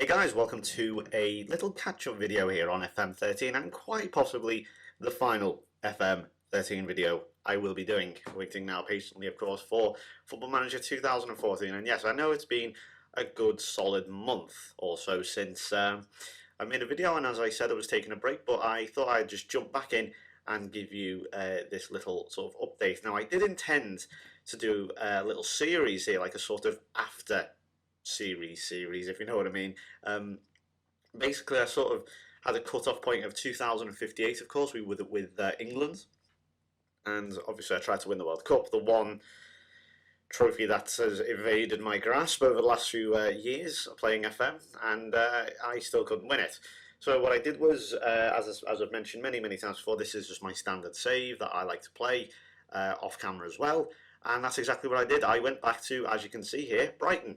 Hey guys, welcome to a little catch-up video here on FM13 and quite possibly the final FM13 video I will be doing. Waiting now patiently, of course, for Football Manager 2014. And yes, I know it's been a good solid month or so since I made a video, and as I said, I was taking a break, but I thought I'd just jump back in and give you this little sort of update. Now, I did intend to do a little series here, like a sort of after series, if you know what I mean. Basically, I sort of had a cut-off point of 2058, of course, we were with England, and obviously I tried to win the World Cup, the one trophy that has evaded my grasp over the last few years of playing FM, and I still couldn't win it. So what I did was, as I've mentioned many times before, this is just my standard save that I like to play off camera as well, and that's exactly what I did. I went back to, as you can see here, Brighton.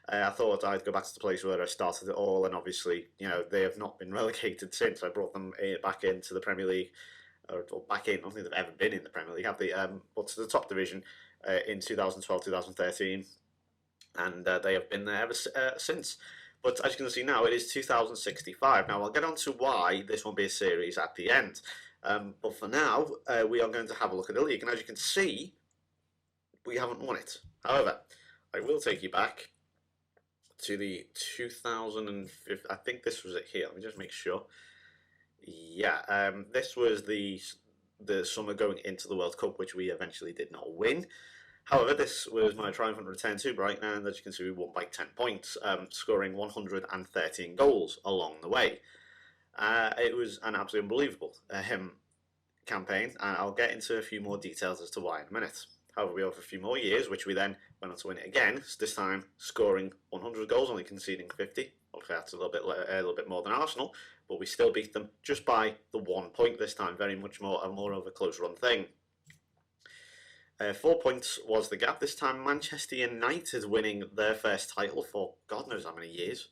I thought I'd go back to the place where I started it all, and obviously, you know, they have not been relegated since. I brought them back into the Premier League, or back in. I don't think they've ever been in the Premier League, have they? But to the top division in 2012, 2013, and they have been there ever since. But as you can see now, it is 2065. Now, I'll get on to why this won't be a series at the end. But for now, we are going to have a look at the league, and as you can see, we haven't won it. However, I will take you back to the 2005, I think this was it here, let me just make sure. Yeah, this was the summer going into the World Cup, which we eventually did not win. However, this was my triumphant return to Brighton, and as you can see, we won by 10 points, scoring 113 goals along the way. It was an absolutely unbelievable campaign, and I'll get into a few more details as to why in a minute. However, we have a few more years, which we then went on to win it again, this time scoring 100 goals, only conceding 50. Obviously, that's a little bit more than Arsenal, but we still beat them just by the 1 point this time, very much more of a close run thing. 4 points was the gap. This time, Manchester United winning their first title for God knows how many years.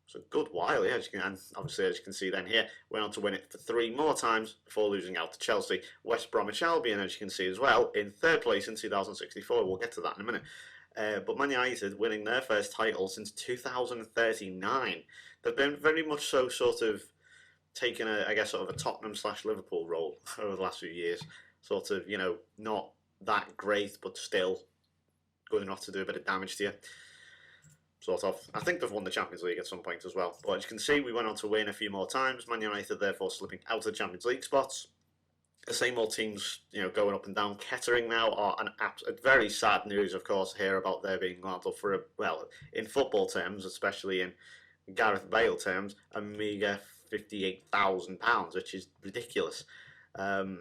So a good while, yeah, and obviously, as you can see then here, went on to win it for 3 more times before losing out to Chelsea. West Bromwich Albion, as you can see as well, in 3rd place in 2064. We'll get to that in a minute. But Man United winning their first title since 2039. They've been very much so sort of taken I guess, sort of a Tottenham/Liverpool role over the last few years. Sort of, you know, not that great, but still good enough to do a bit of damage to you. Sort of. I think they've won the Champions League at some point as well. But as you can see, we went on to win a few more times. Man United therefore slipping out of the Champions League spots. The same old teams, you know, going up and down. Kettering now are very sad news, of course, here about their being landed up for well, in football terms, especially in Gareth Bale terms, a meagre £58,000, which is ridiculous. I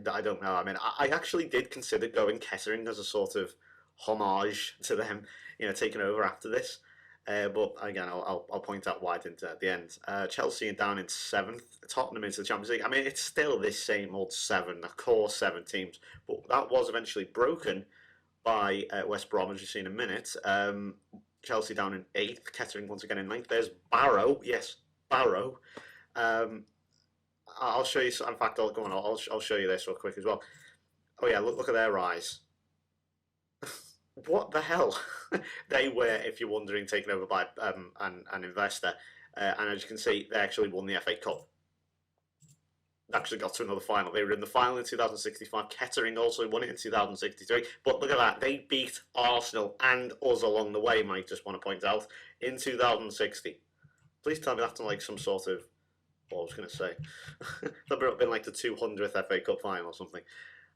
don't know. I mean, I actually did consider going Kettering as a sort of homage to them, you know, taking over after this. But again, I'll point out why I didn't at the end. Chelsea down in 7th, Tottenham into the Champions League. I mean, it's still this same old 7, the core 7 teams. But that was eventually broken by West Brom, as you've seen in a minute. Chelsea down in 8th, Kettering once again in 9th. There's Barrow, yes, Barrow. I'll show you. In fact, I'll show you this real quick as well. Oh yeah, look at their rise. What the hell? They were, if you're wondering, taken over by an investor, and as you can see, they actually won the FA Cup. They actually got to another final. They were in the final in 2065. Kettering also won it in 2063. But look at that, they beat Arsenal and us along the way, Mike, just want to point out, in 2060. Please tell me that's not like some sort of, what I was going to say, that would have been like the 200th FA Cup final or something.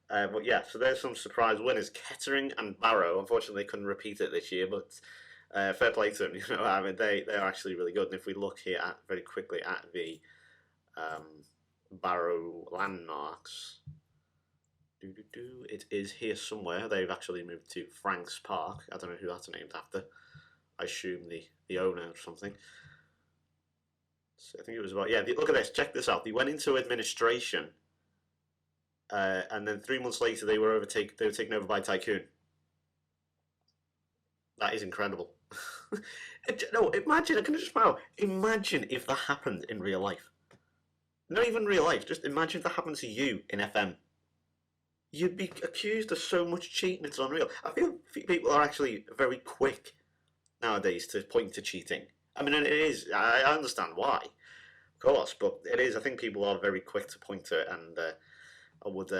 But yeah, so there's some surprise winners. Kettering and Barrow. Unfortunately, they couldn't repeat it this year, but fair play to them. You know, I mean, they're actually really good. And if we look here very quickly at the Barrow landmarks, it is here somewhere. They've actually moved to Franks Park. I don't know who that's named after. I assume the owner or something. So I think it was about, yeah. Look at this. Check this out. They went into administration. And then 3 months later, they were taken over by Tycoon. That is incredible. No, imagine, I can just smile. Imagine if that happened in real life. Not even real life, just imagine if that happened to you in FM. You'd be accused of so much cheating, it's unreal. I feel people are actually very quick nowadays to point to cheating. I mean, it is. I understand why, of course, but it is. I think people are very quick to point to it, and I would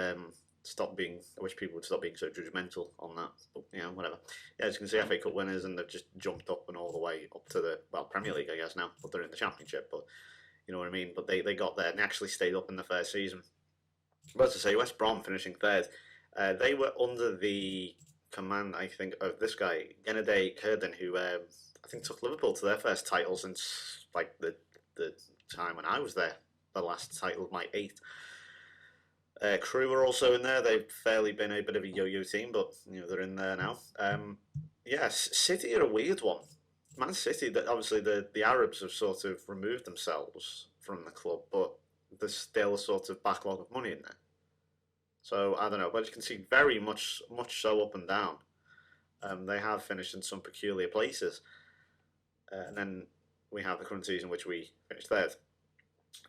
stop being. I wish people would stop being so judgmental on that. But whatever. Yeah, as you can see, FA Cup winners, and they've just jumped up and all the way up to the Premier League, I guess now. But they're in the Championship, but you know what I mean. But they got there and they actually stayed up in the first season. But to say, West Brom finishing third, they were under the command, I think, of this guy Gennady Kerden, who I think took Liverpool to their first title since like the time when I was there. The last title of my 8th. Crew were also in there. They've fairly been a bit of a yo-yo team, but they're in there now. Yes, City are a weird one. Man City, that obviously the Arabs have sort of removed themselves from the club, but there's still a sort of backlog of money in there. So I don't know, but you can see very much so up and down. They have finished in some peculiar places, and then we have the current season, which we finished third.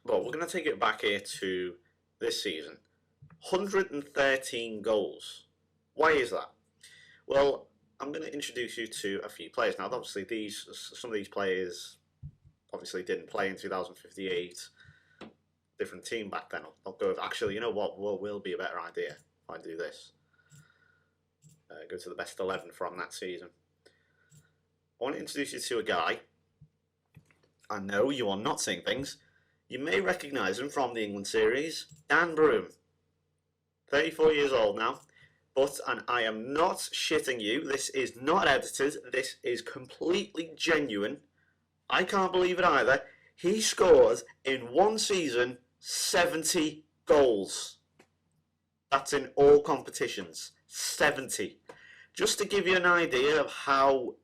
But we're going to take it back here to this season. 113 goals. Why is that? Well, I'm going to introduce you to a few players. Now, obviously, some of these players obviously didn't play in 2058. Different team back then. I'll go with, actually, you know what will be a better idea if I do this. Go to the best 11 from that season. I want to introduce you to a guy. I know you are not seeing things. You may recognise him from the England series, Dan Broom. 34 years old now. But, and I am not shitting you, this is not edited, this is completely genuine. I can't believe it either. He scored in one season 70 goals. That's in all competitions. 70. Just to give you an idea of how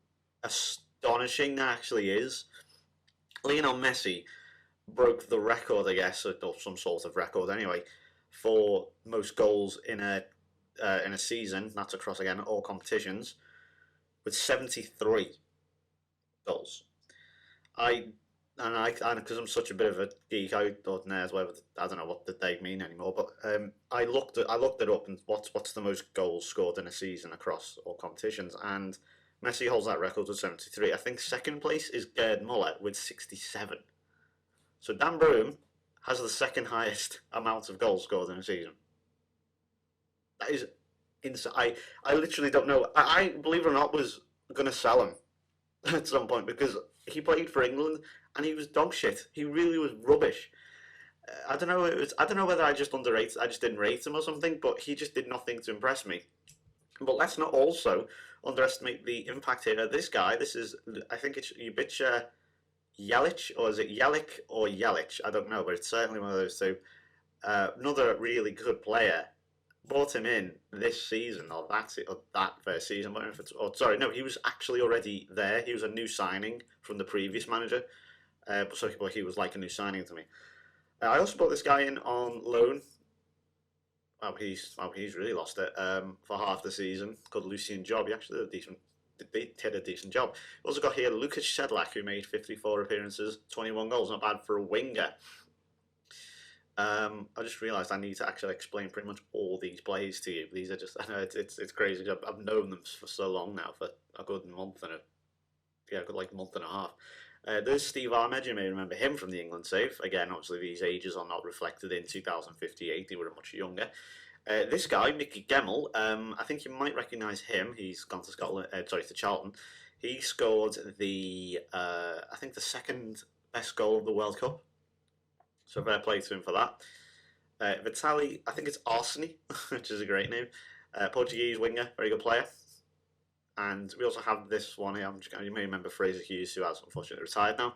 astonishing that actually is, Lionel Messi broke the record, I guess, or some sort of record anyway, for most goals in a season. That's across, again, all competitions, with 73 goals. Because I'm such a bit of a geek, I don't know what they mean anymore. But I looked it up, and what's the most goals scored in a season across all competitions, and Messi holds that record with 73. I think second place is Gerd Muller with 67. So Dan Broom has the second highest amount of goals scored in a season. That is insane. I literally don't know. I believe it or not, was going to sell him at some point because he played for England and he was dog shit. He really was rubbish. I don't know. I don't know whether I just underrated. I just didn't rate him or something. But he just did nothing to impress me. But let's not also underestimate the impact here of this guy. This is, I think it's Ubica Jelic, or is it Jelic or Jelic? I don't know, but it's certainly one of those two. Another really good player. Brought him in this season, or that first season. Sorry, no, he was actually already there. He was a new signing from the previous manager. So he was like a new signing to me. I also brought this guy in on loan. He's really lost it for half the season. Called Lucien Job. He actually did a decent job. We also got here Lucas Sedlak, who made 54 appearances, 21 goals. Not bad for a winger. I just realised I need to actually explain pretty much all these plays to you. These are just, I know it's crazy. I've known them for so long now, for a good month and month and a half. There's Steve Ahmed. You may remember him from the England save. Again, obviously these ages are not reflected in 2058. They were much younger. This guy, Mickey Gemmell, I think you might recognise him. He's gone to to Charlton. He scored I think the second best goal of the World Cup. So fair play to him for that. Vitali, I think it's Arseny, which is a great name. Portuguese winger, very good player. And we also have this one here. You may remember Fraser Hughes, who has unfortunately retired now.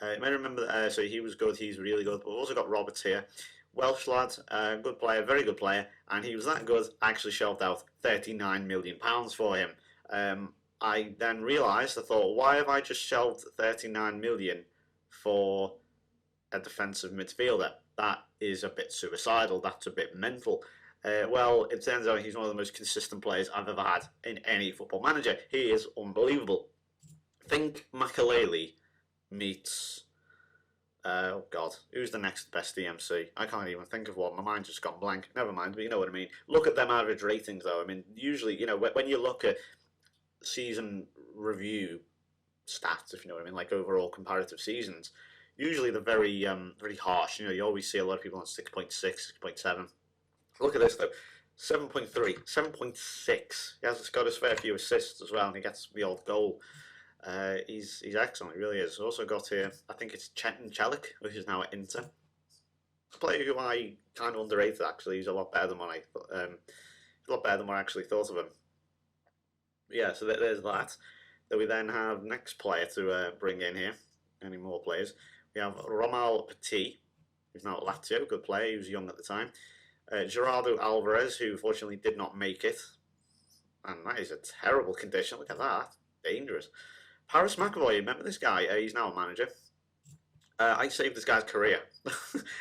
You may remember, so he was good, he's really good. But we've also got Roberts here. Welsh lad, good player, very good player. And he was that good, I actually shelved out £39 million for him. I then realised, I thought, why have I just shelved £39 million for a defensive midfielder? That is a bit suicidal, that's a bit mental. Well, it turns out he's one of the most consistent players I've ever had in any football manager. He is unbelievable. Think Makaleli meets, oh God, who's the next best EMC? I can't even think of one. My mind's just gone blank. Never mind, but you know what I mean. Look at them average ratings, though. I mean, usually, when you look at season review stats, if you know what I mean, like overall comparative seasons, usually they're very very harsh. You know, you always see a lot of people on 6.6, 6.7. Look at this though. 7.3, 7.6. He has got his fair few assists as well, and he gets the odd goal. He's excellent, he really is. Also got here, I think it's Chetan Chelik, which is now at Inter. A player who I kind of underrated actually. He's a lot better than what I actually thought of him. Yeah, so there's that. Then we then have next player to bring in here. Any more players? We have Romal Petit, who's now at Lazio, good player. He was young at the time. Gerardo Alvarez, who fortunately did not make it, and that is a terrible condition. Look at that, dangerous. Paris McAvoy, remember this guy? He's now a manager. I saved this guy's career.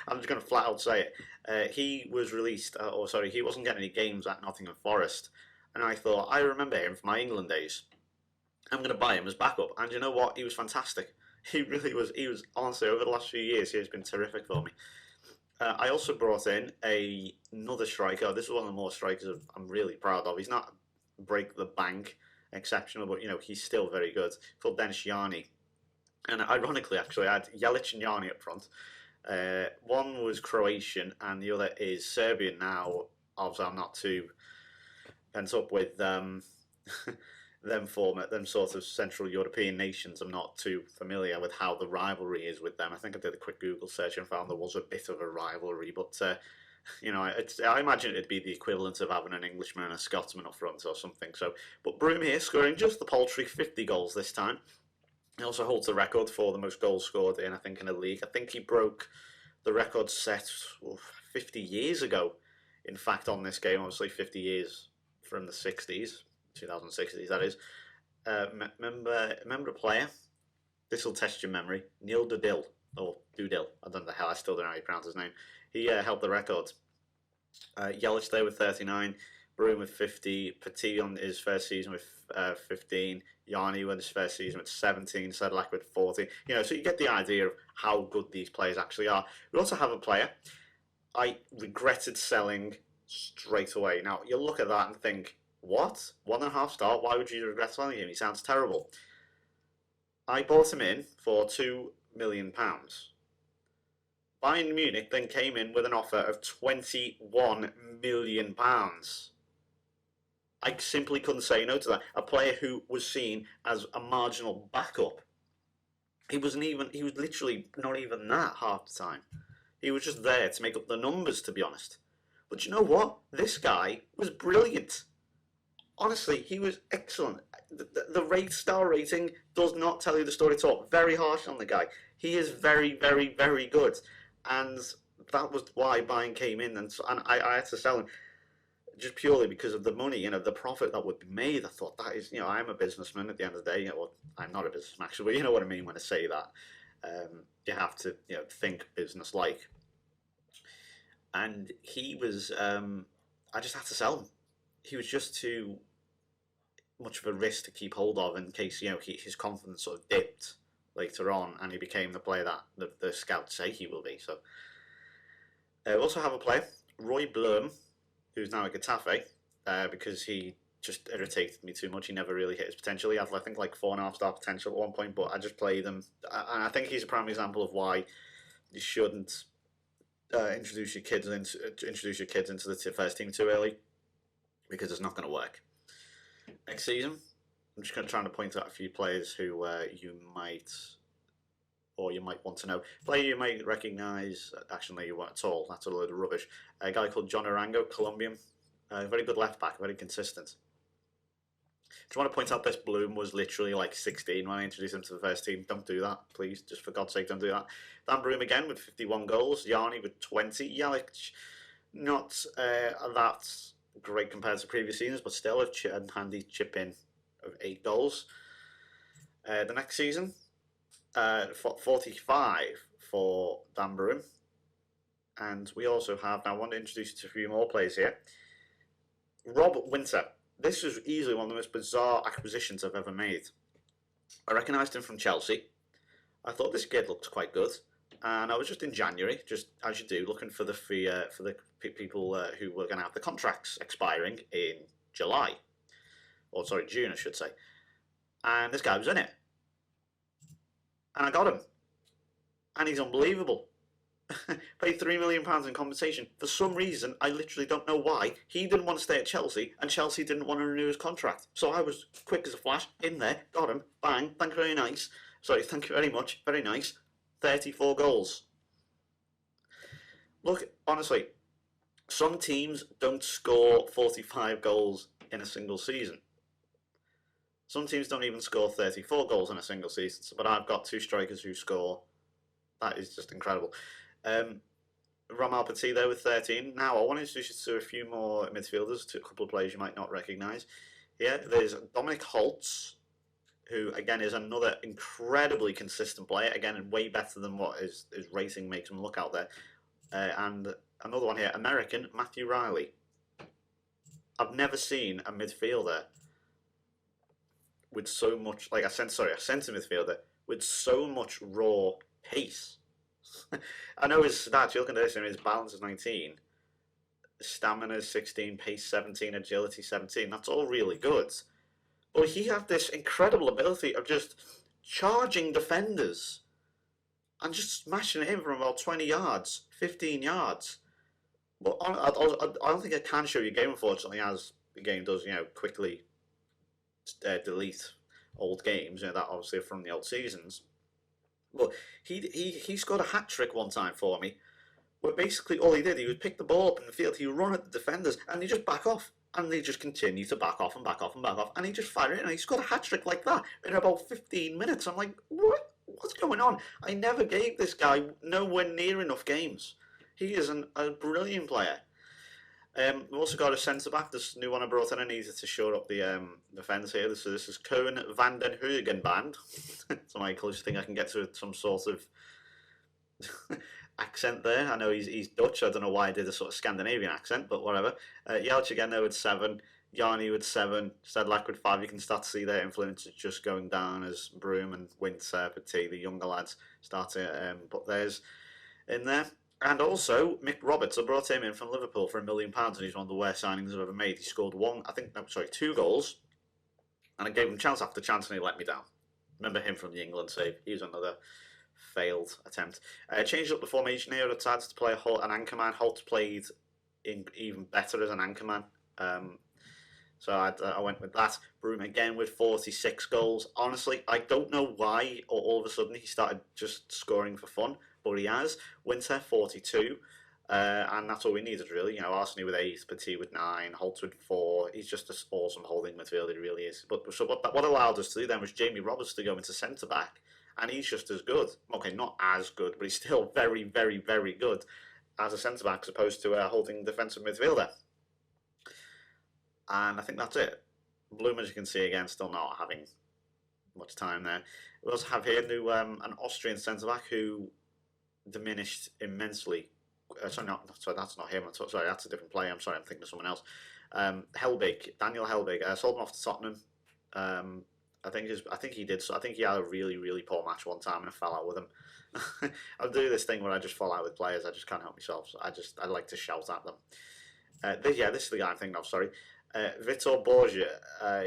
I'm just going to flat out say it. He was released, he wasn't getting any games at Nottingham Forest, and I thought, I remember him from my England days. I'm going to buy him as backup, and you know what? He was fantastic. He really was. He was, honestly, over the last few years, he has been terrific for me. I also brought in another striker. This is one of the more strikers I'm really proud of. He's not break the bank exceptional, but you know he's still very good. He's called Denis Yanni, and ironically, actually, I had Jelic and Yanni up front. One was Croatian, and the other is Serbian. Now, obviously, I'm not too pent up with them sort of Central European nations. I'm not too familiar with how the rivalry is with them. I think I did a quick Google search and found there was a bit of a rivalry, but you know, I imagine it'd be the equivalent of having an Englishman and a Scotsman up front or something. So, but Broom here scoring just the paltry 50 goals this time. He also holds the record for the most goals scored in a league. I think he broke the record set 50 years ago. In fact, on this game, obviously 50 years from the 60s. 2060s, that is. Remember a player? This will test your memory. Neil Dudil, or Dudil. I don't know I still don't know how you pronounce his name. He held the record. Jelic there with 39, Broom with 50, Petit on his first season with 15, Yanni with his first season with 17, Sedlak with 40. You know, so you get the idea of how good these players actually are. We also have a player I regretted selling straight away. Now, you look at that and think, what? 1.5 star? Why would you regret selling him? He sounds terrible. I bought him in for £2 million. Bayern Munich then came in with an offer of £21 million. I simply couldn't say no to that. A player who was seen as a marginal backup. He was literally not even that half the time. He was just there to make up the numbers, to be honest. But you know what? This guy was brilliant. Honestly, he was excellent. The star rating does not tell you the story at all. Very harsh on the guy. He is very, very, very good. And that was why Bayern came in, and I had to sell him just purely because of the money, you know, the profit that would be made. I thought that is, you know, I'm a businessman at the end of the day. You know, well, I'm not a businessman actually, but you know what I mean when I say that. You have to, you know, think business-like. And he was, I just had to sell him. He was just too much of a risk to keep hold of in case, you know, his confidence sort of dipped later on and he became the player that the scouts say he will be. So we also have a player, Roy Blum, who's now at Getafe, because he just irritated me too much. He never really hit his potential. He had, I think, like 4.5 star potential at one point, but I just played him. And I think he's a prime example of why you shouldn't introduce your kids into the first team too early, because it's not going to work. Next season, I'm just going to try to point out a few players who you might want to know. Player you might recognise, actually you won't at all, that's a load of rubbish. A guy called John Arango, Colombian, very good left back, very consistent. Do you want to point out this Bloom was literally like 16 when I introduced him to the first team? Don't do that, please, just for God's sake, don't do that. Dan Broom again with 51 goals, Yanni with 20, Jelic not that great compared to previous seasons, but still a handy chip in of 8 goals. The next season, 45 for Dan Broom. And we also have, now I want to introduce you to a few more players here. Rob Winter. This was easily one of the most bizarre acquisitions I've ever made. I recognised him from Chelsea. I thought this kid looked quite good. And I was just in January, just as you do, looking for the people who were going to have the contracts expiring in July. Or sorry, June I should say. And this guy was in it. and I got him. And he's unbelievable. Paid £3 million in compensation. For some reason, I literally don't know why, he didn't want to stay at Chelsea, and Chelsea didn't want to renew his contract. So I was quick as a flash, in there, got him, bang, thank you very nice. Sorry, thank you very much, very nice. 34 goals. Look, honestly, some teams don't score 45 goals in a single season. Some teams don't even score 34 goals in a single season, but I've got two strikers who score. That is just incredible. Romain Petit there with 13. Now, I want to introduce you to a few more midfielders, to a couple of players you might not recognise. Here, there's Dominic Holtz, who, again, is another incredibly consistent player. Again, way better than what his rating makes him look out there. And another one here, American Matthew Riley. I've never seen a midfielder with so much, like a centre midfielder with so much raw pace. I know his stats, you look at this, his balance is 19, stamina is 16, pace 17, agility 17. That's all really good. But he had this incredible ability of just charging defenders and just smashing it in from about 20 yards, 15 yards. But I don't think I can show you a game, unfortunately, as the game does, quickly delete old games, that obviously are from the old seasons. But he scored a hat-trick one time for me, where basically all he did, he would pick the ball up in the field, he would run at the defenders, and he just back off. And they just continue to back off and back off and back off, and he just fired it, and he scored a hat-trick like that in about 15 minutes. I'm like, what's going on? I never gave this guy nowhere near enough games. He is a brilliant player. We've also got a centre-back, this new one I brought in. I needed to shore up the defence here. This is Koen van den Hoogenband. It's my closest thing I can get to some sort of accent there. I know he's Dutch. I don't know why I did a sort of Scandinavian accent, but whatever. Jeltje again there with 7. Yarni with 7. Stedlak with 5. You can start to see their influence is just going down as Broom and Winter, Petit, the younger lads, start to put theirs in there. And also, Mick Roberts, I brought him in from Liverpool for £1 million, and he's one of the worst signings I've ever made. He scored 2 goals, and I gave him chance after chance, and he let me down. Remember him from the England save? He was another failed attempt. Changed up the formation here. I decided to play an anchorman. Holt played even better as an anchorman. So I went with that. Broom again with 46 goals. Honestly, I don't know why all of a sudden he started just scoring for fun, but he has. Winter 42, and that's all we needed really. Arsene with 8, Petit with 9, Holt with 4. He's just an awesome holding midfielder, he really is. But so what allowed us to do then was Jamie Roberts to go into centre back, and he's just as good. Okay, not as good, but he's still very, very, very good as a centre back as opposed to a holding defensive midfielder. And I think that's it. Bloom, as you can see again, still not having much time there. We also have here an Austrian centre-back who diminished immensely. Sorry, that's not him. Sorry, that's a different player. I'm sorry, I'm thinking of someone else. Helbig, Daniel Helbig. Sold him off to Tottenham. I think he did. So I think he had a really, really poor match one time, and I fell out with him. I'll do this thing where I just fall out with players. I just can't help myself. So I like to shout at them. This is the guy I'm thinking of. Sorry. Vitor Borgia,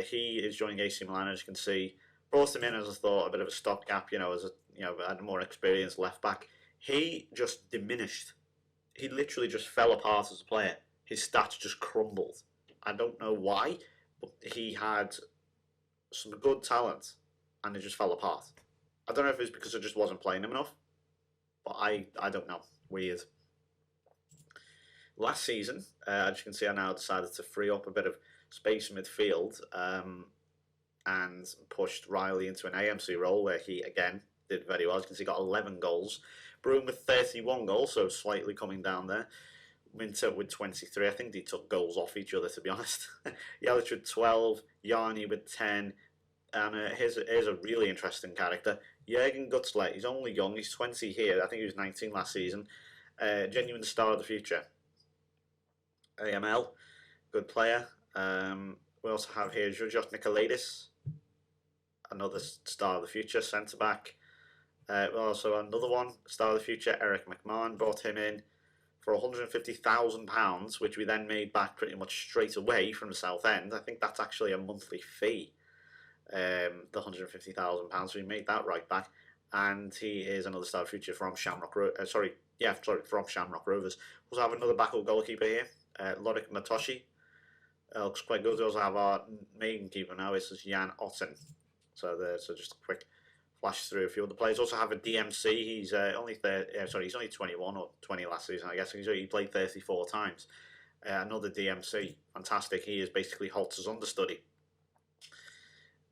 he is joining AC Milan, as you can see. Brought him in as I thought, a bit of a stopgap, as a more experienced left back. He just diminished. He literally just fell apart as a player. His stats just crumbled. I don't know why, but he had some good talent, and it just fell apart. I don't know if it's because I just wasn't playing him enough, but I don't know. Weird. Last season, as you can see, I now decided to free up a bit of space in midfield and pushed Riley into an AMC role where he, again, did very well. As you can see, got 11 goals. Broom with 31 goals, so slightly coming down there. Winter with 23. I think they took goals off each other, to be honest. Yelich with 12. Yarni with 10. And here's a really interesting character. Jürgen Gutzler. He's only young. He's 20 here. I think he was 19 last season. Genuine star of the future. AML, good player. We also have here Georgios Nikolaidis, another star of the future, centre back. Also another one, star of the future, Eric McMahon. Brought him in for £150,000, which we then made back pretty much straight away from the South End. I think that's actually a monthly fee, the £150,000. So we made that right back. and he is another star future from Shamrock from Shamrock Rovers. We also have another backup goalkeeper here, Lorik Matoshi. Looks quite good. We also have our main keeper now. This is Jan Otten. So just a quick flash through a few other players. Also have a DMC. He's only 21 or 20 last season, I guess. He played 34 times. Another DMC, fantastic. He is basically Holtz's understudy.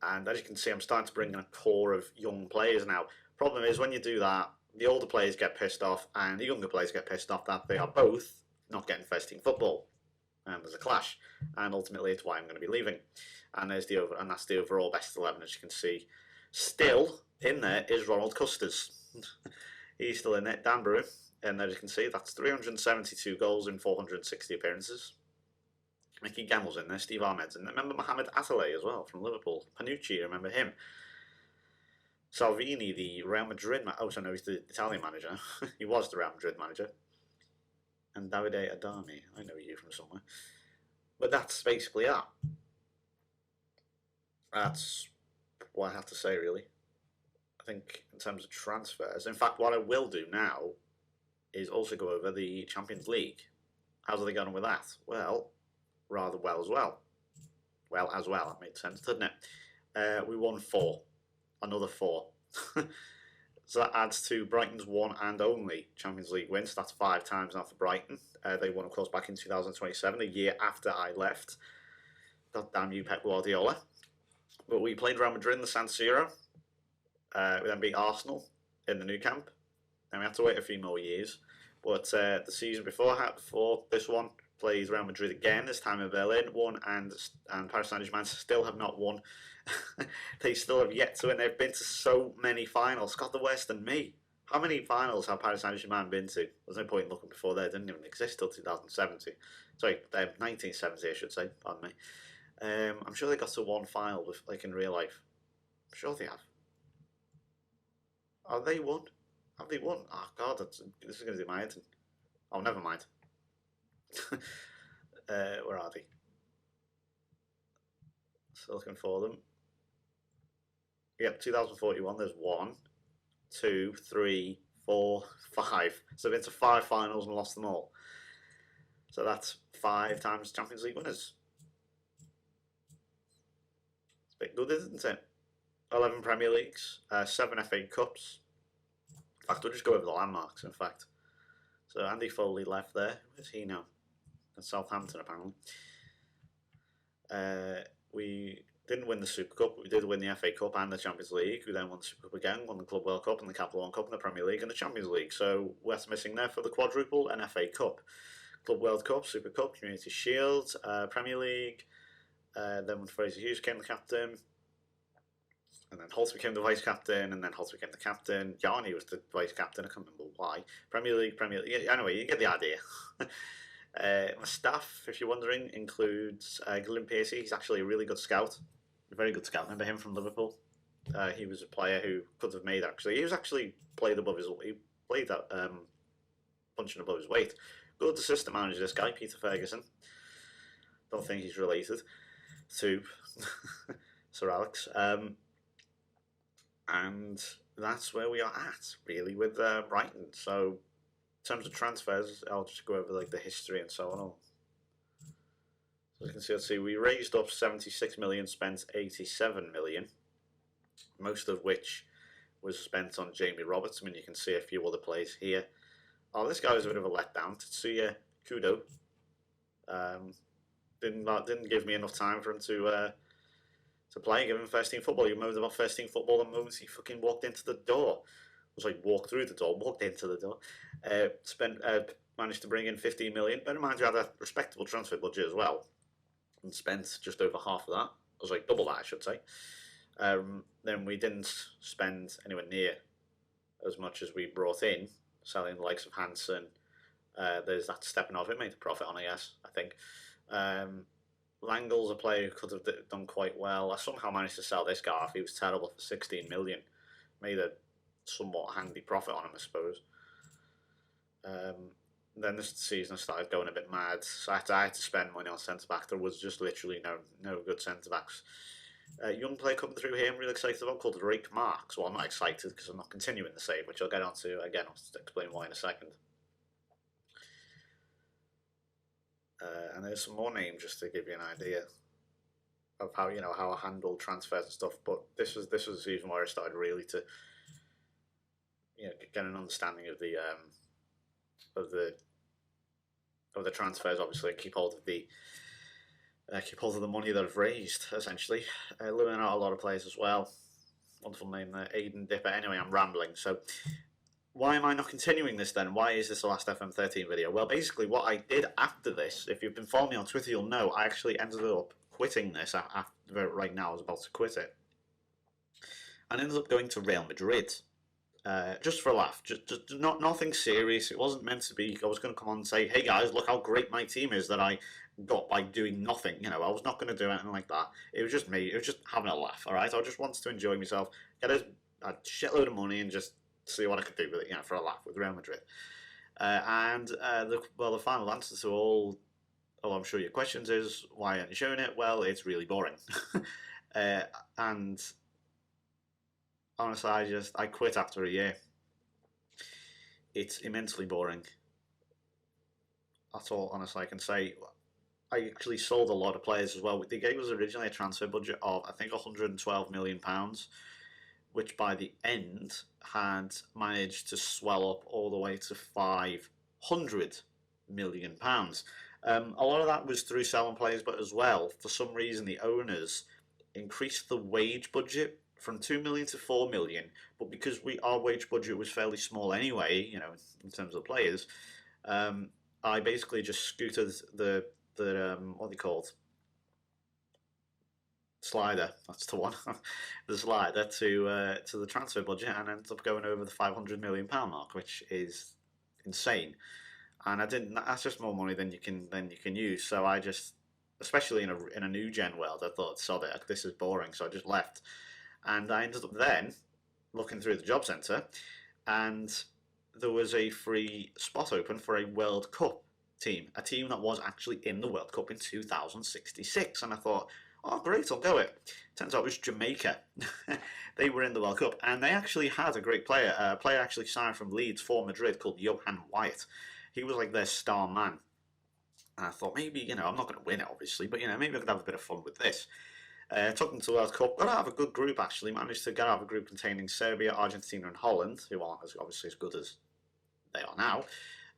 And as you can see, I'm starting to bring in a core of young players now. Problem is, when you do that, the older players get pissed off, and the younger players get pissed off that they are both not getting first team football. And there's a clash, and ultimately it's why I'm going to be leaving. And that's the overall best 11, as you can see. Still in there is Ronald Custers. He's still in it. Danbury, and as you can see, that's 372 goals in 460 appearances. Mickey Gemmell's in there, Steve Ahmed's in there. Remember Mohamed Attalay as well from Liverpool. Panucci, remember him. Salvini, the Real Madrid he's the Italian manager. He was the Real Madrid manager. And Davide Adami, I know you from somewhere. But that's basically that. That's what I have to say, really. I think in terms of transfers, in fact, what I will do now is also go over the Champions League. How's they going with that? Well, rather well as well. Well as well, that made sense, didn't it? We won 4. Another 4. So that adds to Brighton's one and only Champions League wins. That's 5 times now for Brighton. They won, of course, back in 2027, a year after I left. God damn you, Pep Guardiola. But we played Real Madrid in the San Siro. We then beat Arsenal in the Nou Camp. Then we had to wait a few more years. But the season before this one, played Real Madrid again, this time in Berlin, won, and Paris Saint-Germain still have not won. They still have yet to win. They've been to so many finals. God, they're worse than me. How many finals have Paris Saint-Germain been to? There's no point in looking before they didn't even exist till 2070. Sorry, 1970, I should say. Pardon me. I'm sure they got to one final, like in real life. I'm sure they have. Have they won? Have they won? Oh God, this is going to do my head in. Oh, never mind. Where are they? Still looking for them. Yep, 2041. There's 1, 2, 3, 4, 5. So they've been to 5 finals and lost them all. So that's 5 times Champions League winners. It's a bit good, isn't it? 11 Premier Leagues, 7 FA Cups. In fact, we'll just go over the landmarks, in fact. So Andy Foley left there. Where's he now? At Southampton, apparently. We didn't win the Super Cup, but we did win the FA Cup and the Champions League. We then won the Super Cup again, won the Club World Cup and the Capital One Cup and the Premier League and the Champions League. So what's missing there for the quadruple? An FA Cup. Club World Cup, Super Cup, Community Shield, Premier League. Then when Fraser Hughes became the captain, and then Holt became the vice captain, and then Holt became the captain. Yarni was the vice captain. I can't remember why. Premier League. Yeah, anyway, you get the idea. My staff, if you're wondering, includes Glenn Piercy. He's actually a really good scout. A very good scout. Remember him from Liverpool? He was a player who could have made, actually. He was actually played above his... He played that punching above his weight. Good assistant manager, this guy, Peter Ferguson. Don't think he's related to Sir Alex. And that's where we are at, really, with Brighton. So, in terms of transfers, I'll just go over like the history and so on. So as you can see, let's see, we raised up 76 million, spent 87 million, most of which was spent on Jamie Roberts. I mean, you can see a few other players here. Oh, this guy was a bit of a letdown. Tetsuya Kudo didn't give me enough time for him to play, give him first team football. He moaned about first team football the moment he fucking walked into the door. It was like walked through the door, walked into the door. Managed to bring in 15 million. Bear in mind, you had a respectable transfer budget as well, and spent just over half of that. It was like double that, I should say. Then we didn't spend anywhere near as much as we brought in, selling the likes of Hansen. There's that stepping off. It made a profit on, I guess, I think. Langle's a player who could have done quite well. I somehow managed to sell this guy off. He was terrible for 16 million. Made a somewhat handy profit on him, I suppose. Then this season I started going a bit mad, so I had to spend money on centre back. There was just literally no good centre backs. Young player coming through here I'm really excited about, called Drake Marks. Well, I'm not excited because I'm not continuing the save, which I'll get onto again. I'll explain why in a second. And there's some more names just to give you an idea of how how I handle transfers and stuff. But this was the season where I started really to get an understanding of the transfers. Obviously, keep hold of the money that I've raised. Essentially, eliminate out a lot of players as well. Wonderful name there, Aiden Dipper. Anyway, I'm rambling. So, why am I not continuing this then? Why is this the last FM13 video? Well, basically, what I did after this, if you've been following me on Twitter, you'll know I actually ended up quitting this. After right now, I was about to quit it, and ended up going to Real Madrid. Just for a laugh, just nothing serious. It wasn't meant to be. I was going to come on and say, "Hey guys, look how great my team is that I got by doing nothing." I was not going to do anything like that. It was just me. It was just having a laugh. All right, I just wanted to enjoy myself, get a shitload of money, and just see what I could do with it. For a laugh with Real Madrid. The final answer to all I'm sure your questions is, why aren't you showing it? Well, it's really boring, and honestly, I quit after a year. It's immensely boring. That's all honestly I can say. I actually sold a lot of players as well. They gave us originally a transfer budget of I think £112 million, which by the end had managed to swell up all the way to £500 million. A lot of that was through selling players, but as well, for some reason, the owners increased the wage budget from 2 million to 4 million, but because our wage budget was fairly small anyway, in terms of players, I basically just scooted the what are they called? Slider. That's the one. The slider to the transfer budget, and ended up going over the £500 million mark, which is insane. And I didn't. That's just more money than you can use. So I just, especially in a new gen world, I thought, sod it, this is boring. So I just left. And I ended up then looking through the job centre, and there was a free spot open for a World Cup team, a team that was actually in the World Cup in 2066. And I thought, oh, great, I'll go it. Turns out it was Jamaica. They were in the World Cup, and they actually had a great player. A player actually signed from Leeds for Madrid called Johan Wyatt. He was like their star man. And I thought, maybe, I'm not going to win it, obviously, but, maybe I could have a bit of fun with this. Took them to the World Cup. Got out of a good group, actually. Managed to get out of a group containing Serbia, Argentina, and Holland, who aren't obviously as good as they are now.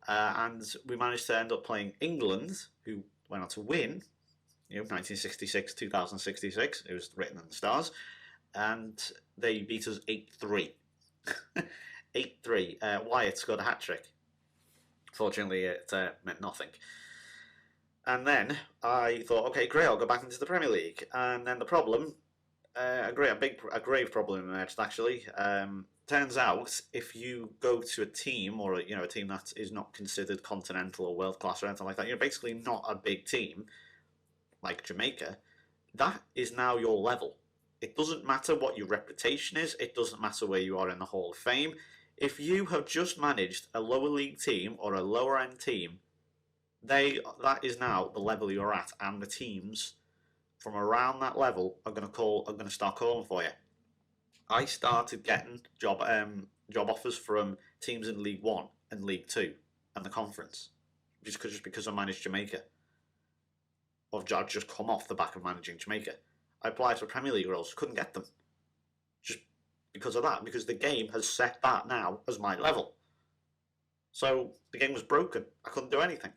And we managed to end up playing England, who went on to win, 1966, 2066. It was written in the stars. And they beat us 8-3. 8-3. Wyatt scored a hat-trick. Fortunately, it meant nothing. And then I thought, okay, great, I'll go back into the Premier League. And then the problem, a grave problem emerged, actually. Turns out, if you go to a team, or a team that is not considered continental or world class or anything like that, you're basically not a big team, like Jamaica, that is now your level. It doesn't matter what your reputation is. It doesn't matter where you are in the Hall of Fame. If you have just managed a lower league team or a lower end team, that is now the level you're at, and the teams from around that level are going to start calling for you. I started getting job offers from teams in League One and League Two and the Conference, just because I managed Jamaica. I've just come off the back of managing Jamaica. I applied for Premier League roles, couldn't get them, just because of that. Because the game has set that now as my level. So the game was broken. I couldn't do anything.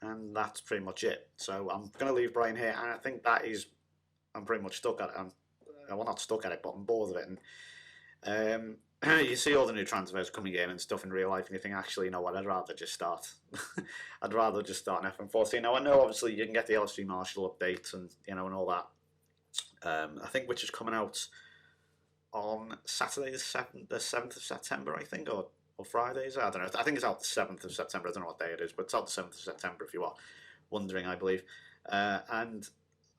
And that's pretty much it. So I'm going to leave Brighton here, and I think I'm pretty much stuck at it. Well, not stuck at it, but I'm bored of it. And you see all the new transfers coming in and stuff in real life, and you think, actually, you know what, I'd rather just start. I'd rather just start an FM14. Now, I know, obviously, you can get the LFCMarshall update and, and all that. I think which is coming out on Saturday the 7th of September, I think, or Fridays, I don't know. I think it's out the 7th of September. I don't know what day it is, but it's out the 7th of September if you are wondering, I believe. And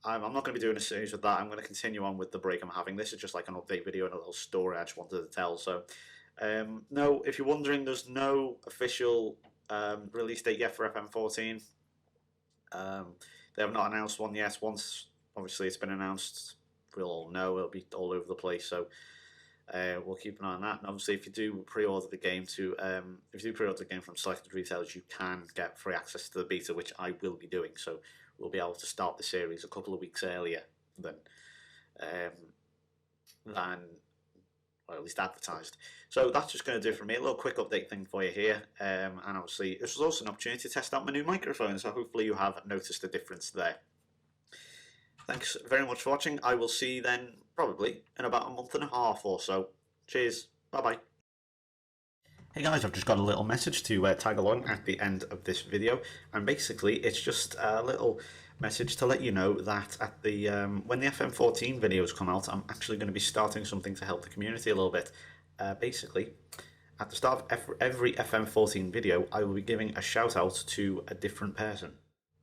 I'm not going to be doing a series with that. I'm going to continue on with the break I'm having. This is just like an update video and a little story I just wanted to tell. So, no, if you're wondering, there's no official release date yet for FM14. They have not announced one yet. Once obviously it's been announced. We'll all know it'll be all over the place. So we'll keep an eye on that. And obviously, if you do pre-order the game from selected retailers, you can get free access to the beta, which I will be doing. So we'll be able to start the series a couple of weeks earlier than or at least advertised. So that's just going to do it for me. A little quick update thing for you here. And obviously, this was also an opportunity to test out my new microphone. So hopefully you have noticed a difference there. Thanks very much for watching. I will see you then probably in about a month and a half or so. Cheers. Bye-bye. Hey guys, I've just got a little message to tag along at the end of this video, and basically it's just a little message to let you know that at the when the FM14 videos come out, I'm actually going to be starting something to help the community a little bit. Basically, at the start of every FM14 video, I will be giving a shout out to a different person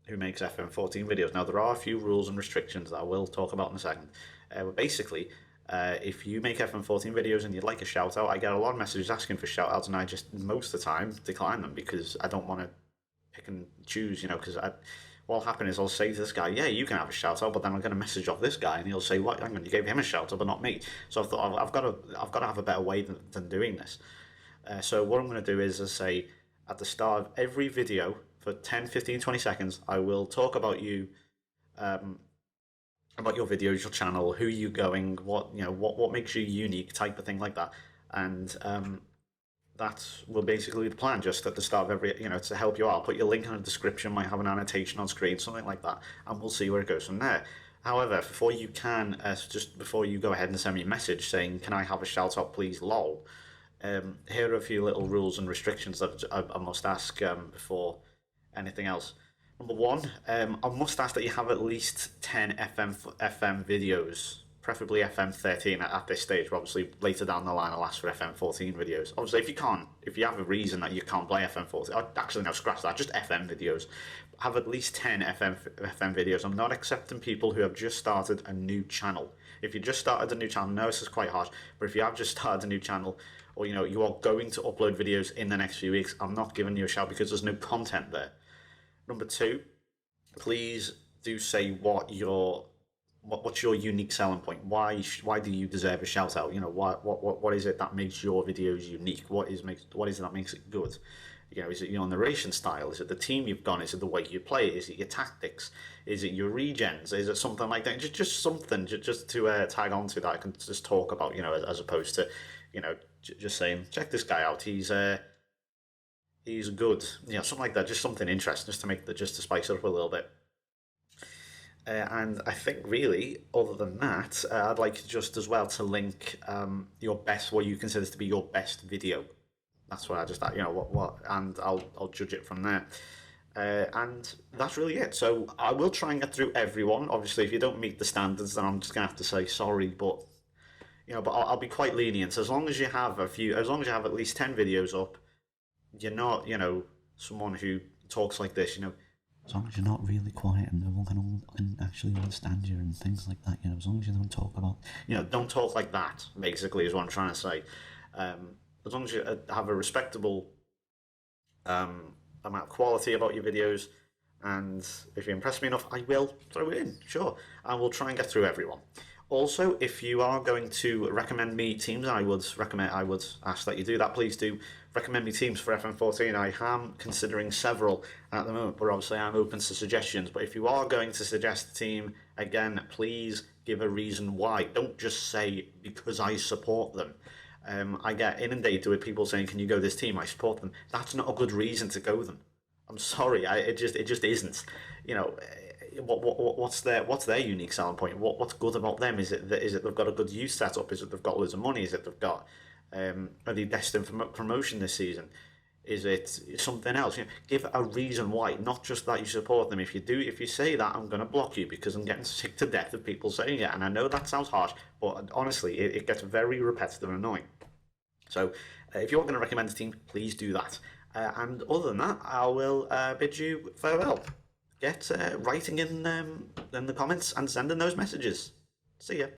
who makes FM14 videos. Now, there are a few rules and restrictions that I will talk about in a second, but basically, if you make FM14 videos and you'd like a shout out, I get a lot of messages asking for shout outs, and I just most of the time decline them because I don't want to pick and choose, because what'll happen is I'll say to this guy, yeah, you can have a shout out, but then I'm going to message off this guy and he'll say, what, hang on, you gave him a shout out but not me. So I thought I've got to have a better way than doing this. So what I'm going to do is, as I say, at the start of every video for 10, 15, 20 seconds, I will talk about you, about your videos, your channel, who you're going, what makes you unique, type of thing like that. And that will basically be the plan, just at the start of every, to help you out. I'll put your link in the description, might have an annotation on screen, something like that, and we'll see where it goes from there. However, before you go ahead and send me a message saying, can I have a shout out please, lol, here are a few little rules and restrictions that I must ask before anything else. Number one, I must ask that you have at least 10 FM videos, preferably FM13 at this stage. But obviously, later down the line, I'll ask for FM14 videos. Obviously, if you have a reason that you can't play FM14, actually, no, scratch that, just FM videos. Have at least 10 FM videos. I'm not accepting people who have just started a new channel. If you just started a new channel, no, this is quite harsh, but if you have just started a new channel, or you are going to upload videos in the next few weeks, I'm not giving you a shout because there's no content there. Number two, please do say what's your unique selling point. Why do you deserve a shout out? What is it that makes your videos unique? What is it that makes it good? Is it your narration style? Is it the team you've gone? Is it the way you play? Is it your tactics? Is it your regens? Is it something like that? Just something just to tag onto that I can just talk about. As opposed to just saying, check this guy out. He's good, something like that. Just something interesting, just to spice it up a little bit. And I think really, other than that, I'd like just as well to link what you consider to be your best video. That's what I just and I'll judge it from there. And that's really it. So I will try and get through everyone. Obviously, if you don't meet the standards, then I'm just gonna have to say sorry. But but I'll be quite lenient. As long as you have at least 10 videos up, you're not, someone who talks like this, as long as you're not really quiet and no one can actually understand you and things like that, as long as you don't talk about, don't talk like that, basically, is what I'm trying to say. As long as you have a respectable amount of quality about your videos, and if you impress me enough, I will throw it in, sure, and we'll try and get through everyone. Also, if you are going to recommend me teams, I would ask that you do that. Please do recommend me teams for FM14. I am considering several at the moment, but obviously I'm open to suggestions. But if you are going to suggest a team, again, please give a reason why. Don't just say, because I support them. I get inundated with people saying, can you go this team? I support them. That's not a good reason to go them. I'm sorry, it just isn't. What's their unique selling point? What's good about them? Is it they've got a good youth setup? Is it they've got loads of money? Is it they've got are they destined for promotion this season? Is it something else? Give a reason why, not just that you support them. If you say that, I'm going to block you because I'm getting sick to death of people saying it. And I know that sounds harsh, but honestly, it gets very repetitive and annoying. So if you're going to recommend a team, please do that. And other than that, I will bid you farewell. Get writing in the comments and sending those messages. See ya.